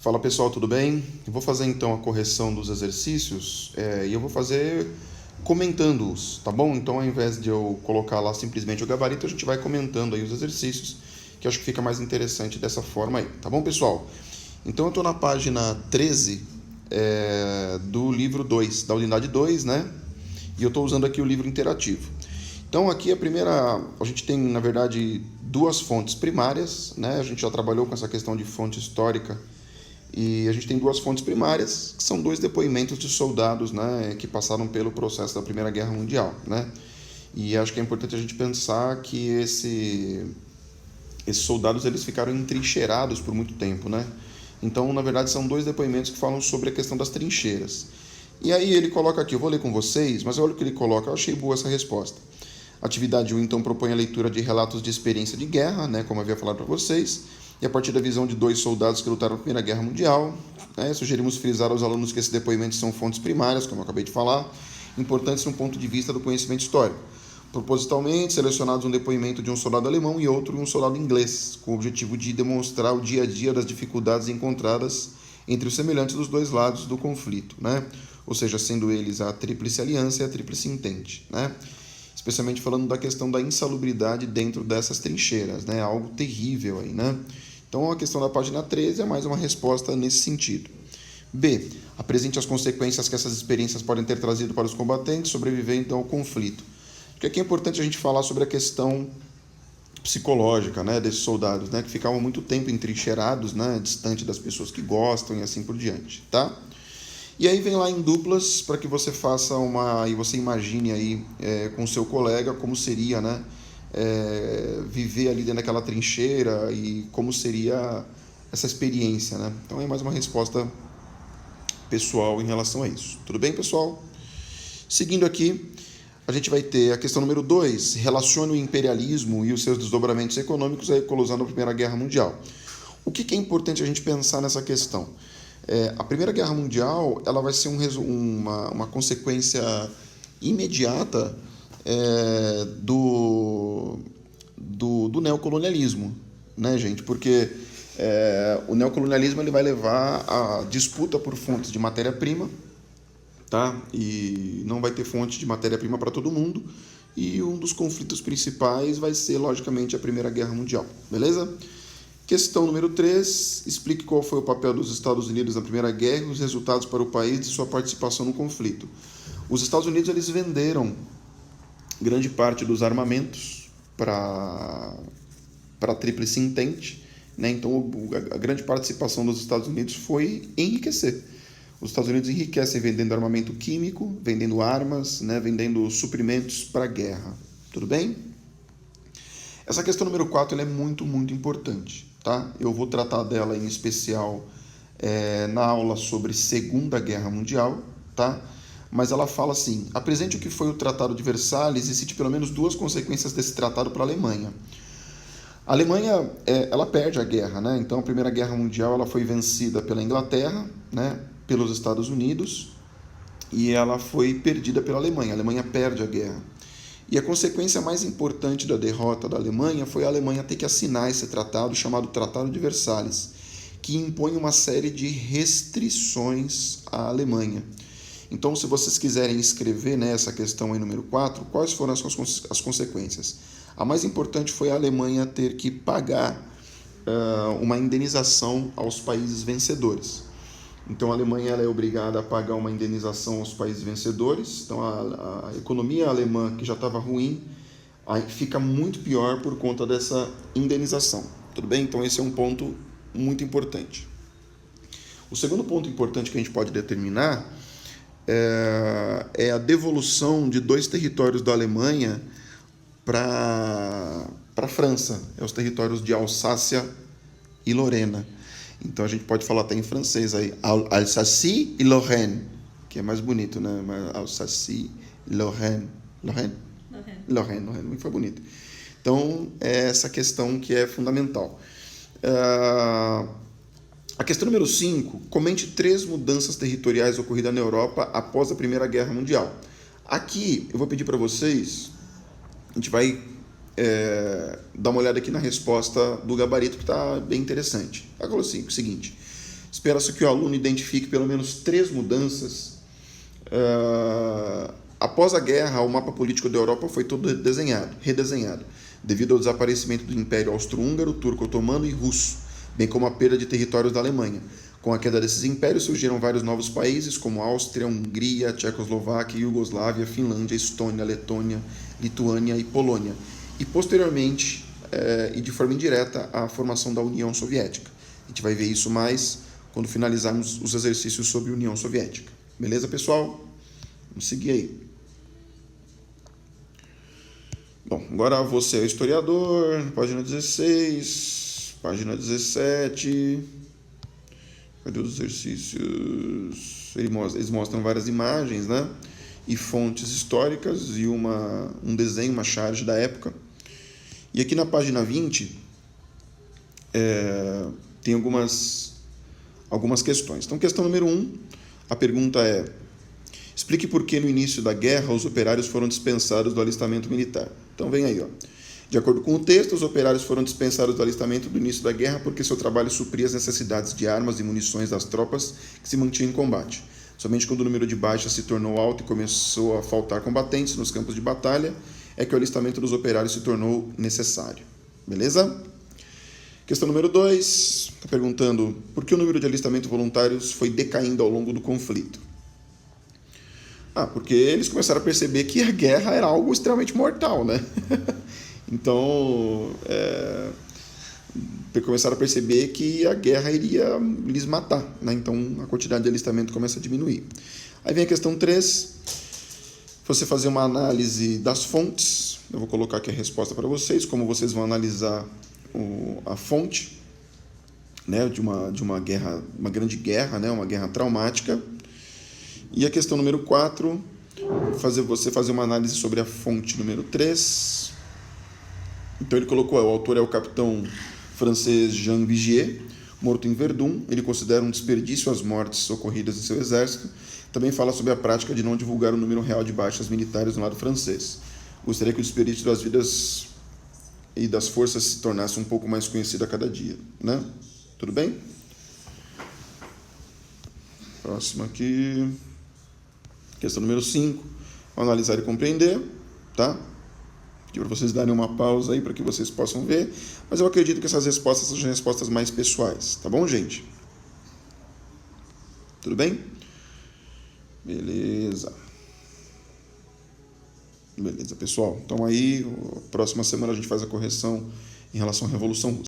Fala pessoal, tudo bem? Eu vou fazer então a correção dos exercícios e eu vou fazer comentando-os, tá bom? Então ao invés de eu colocar lá simplesmente o gabarito, a gente vai comentando aí os exercícios, que eu acho que fica mais interessante dessa forma aí, tá bom pessoal? Então eu estou na página 13 do livro 2, da unidade 2, né? E eu estou usando aqui o livro interativo. Então aqui a gente tem na verdade duas fontes primárias, né? A gente já trabalhou com essa questão de fonte histórica e a gente tem duas fontes primárias, que são dois depoimentos de soldados, né, que passaram pelo processo da Primeira Guerra Mundial, né? E acho que é importante a gente pensar que esses soldados eles ficaram entrincheirados por muito tempo, né? Então, na verdade, são dois depoimentos que falam sobre a questão das trincheiras. E aí ele coloca aqui, eu vou ler com vocês, mas olha o que ele coloca, eu achei boa essa resposta. Atividade 1, então, propõe a leitura de relatos de experiência de guerra, né, como eu havia falado para vocês, e a partir da visão de dois soldados que lutaram na Primeira Guerra Mundial, né, sugerimos frisar aos alunos que esses depoimentos são fontes primárias, como eu acabei de falar, importantes no ponto de vista do conhecimento histórico. Propositalmente, selecionados um depoimento de um soldado alemão e outro de um soldado inglês, com o objetivo de demonstrar o dia a dia das dificuldades encontradas entre os semelhantes dos dois lados do conflito, né? Ou seja, sendo eles a Tríplice Aliança e a Tríplice Entente, né? Especialmente falando da questão da insalubridade dentro dessas trincheiras, né? Algo terrível aí, né? Então, a questão da página 13 é mais uma resposta nesse sentido. B. Apresente as consequências que essas experiências podem ter trazido para os combatentes sobrevivendo ao conflito. Porque aqui é importante a gente falar sobre a questão psicológica, né, desses soldados, né, que ficavam muito tempo entrincheirados, né, distante das pessoas que gostam e assim por diante, tá? E aí vem lá em duplas para que você faça e você imagine aí com seu colega como seria, né, viver ali dentro daquela trincheira e como seria essa experiência, né? Então é mais uma resposta pessoal em relação a isso. Tudo bem, pessoal? Seguindo aqui, a gente vai ter a questão número 2, relacione o imperialismo e os seus desdobramentos econômicos à eclosão da Primeira Guerra Mundial. O que é importante a gente pensar nessa questão? A Primeira Guerra Mundial ela vai ser uma consequência imediata do neocolonialismo, né, gente? Porque o neocolonialismo ele vai levar a disputa por fontes de matéria-prima, tá? E não vai ter fonte de matéria-prima para todo mundo. E um dos conflitos principais vai ser, logicamente, a Primeira Guerra Mundial, beleza? Questão número 3. Explique qual foi o papel dos Estados Unidos na Primeira Guerra e os resultados para o país de sua participação no conflito. Os Estados Unidos eles venderam grande parte dos armamentos para a Tríplice Entente, né? Então a grande participação dos Estados Unidos foi enriquecer. Os Estados Unidos enriquecem vendendo armamento químico, vendendo armas, né? Vendendo suprimentos para a guerra. Tudo bem? Essa questão número 4 ela é muito, muito importante, tá? Eu vou tratar dela em especial na aula sobre Segunda Guerra Mundial, tá? Mas ela fala assim, apresente o que foi o Tratado de Versalhes e cite pelo menos duas consequências desse tratado para a Alemanha. A Alemanha, ela perde a guerra, né? Então a Primeira Guerra Mundial ela foi vencida pela Inglaterra, né? Pelos Estados Unidos e ela foi perdida pela Alemanha. A Alemanha perde a guerra. E a consequência mais importante da derrota da Alemanha foi a Alemanha ter que assinar esse tratado chamado Tratado de Versalhes, que impõe uma série de restrições à Alemanha. Então, se vocês quiserem escrever nessa questão aí número 4, quais foram as consequências? A mais importante foi a Alemanha ter que pagar uma indenização aos países vencedores. Então a Alemanha ela é obrigada a pagar uma indenização aos países vencedores. Então a economia alemã, que já estava ruim, aí fica muito pior por conta dessa indenização. Tudo bem? Então esse é um ponto muito importante. O segundo ponto importante que a gente pode determinar é a devolução de dois territórios da Alemanha para a França. Os territórios de Alsácia e Lorena. Então a gente pode falar até em francês aí, Alsace e Lorraine, que é mais bonito, né? Alsace e Lorraine. Lorraine, foi bonito. Então é essa questão que é fundamental. A questão número 5, comente 3 mudanças territoriais ocorridas na Europa após a Primeira Guerra Mundial. Aqui eu vou pedir para vocês, a gente vai dar uma olhada aqui na resposta do gabarito que está bem interessante. Ela falou assim, o seguinte, Espera-se que o aluno identifique pelo menos 3 mudanças. Após a guerra, o mapa político da Europa foi todo redesenhado, devido ao desaparecimento do Império Austro-Húngaro, Turco-Otomano e Russo, bem como a perda de territórios da Alemanha. Com a queda desses impérios, surgiram vários novos países, como Áustria, Hungria, Tchecoslováquia, Iugoslávia, Finlândia, Estônia, Letônia, Lituânia e Polônia. E, posteriormente, e de forma indireta, a formação da União Soviética. A gente vai ver isso mais quando finalizarmos os exercícios sobre a União Soviética. Beleza, pessoal? Vamos seguir aí. Bom, agora você é o historiador, página 16, página 17... Cadê os exercícios? Eles mostram várias imagens, né? E fontes históricas e um desenho, uma charge da época. E aqui na página 20 tem algumas questões. Então, questão número 1, a pergunta é: explique por que no início da guerra os operários foram dispensados do alistamento militar. Então, vem aí, ó. De acordo com o texto, os operários foram dispensados do alistamento do início da guerra porque seu trabalho supria as necessidades de armas e munições das tropas que se mantinham em combate. Somente quando o número de baixas se tornou alto e começou a faltar combatentes nos campos de batalha é que o alistamento dos operários se tornou necessário. Beleza? Questão número 2, está perguntando por que o número de alistamento voluntários foi decaindo ao longo do conflito. Porque eles começaram a perceber que a guerra era algo extremamente mortal, né? Então, começaram a perceber que a guerra iria lhes matar, né? Então, a quantidade de alistamento começa a diminuir. Aí vem a questão 3, você fazer uma análise das fontes. Eu vou colocar aqui a resposta para vocês, como vocês vão analisar a fonte, né, de uma guerra, uma grande guerra, né, uma guerra traumática. E a questão número 4, você fazer uma análise sobre a fonte número 3. Então ele colocou, o autor é o capitão francês Jean Vigier, morto em Verdun. Ele considera um desperdício as mortes ocorridas em seu exército. Também fala sobre a prática de não divulgar o número real de baixas militares no lado francês. Gostaria que o desperdício das vidas e das forças se tornasse um pouco mais conhecido a cada dia, né? Tudo bem? Próximo aqui. Questão número 5. Analisar e compreender, tá? Para vocês darem uma pausa aí para que vocês possam ver, mas eu acredito que essas respostas sejam respostas mais pessoais, tá bom, gente? Tudo bem? Beleza, pessoal. Então aí, próxima semana a gente faz a correção em relação à Revolução Russa.